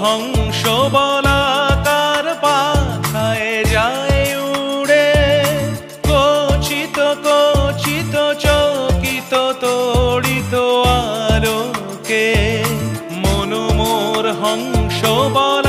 হংস বলাকার পাখায় যায় উড়ে, কচিত কচিত চকিত তড়িত আলোকে। মন মোর হংস বলা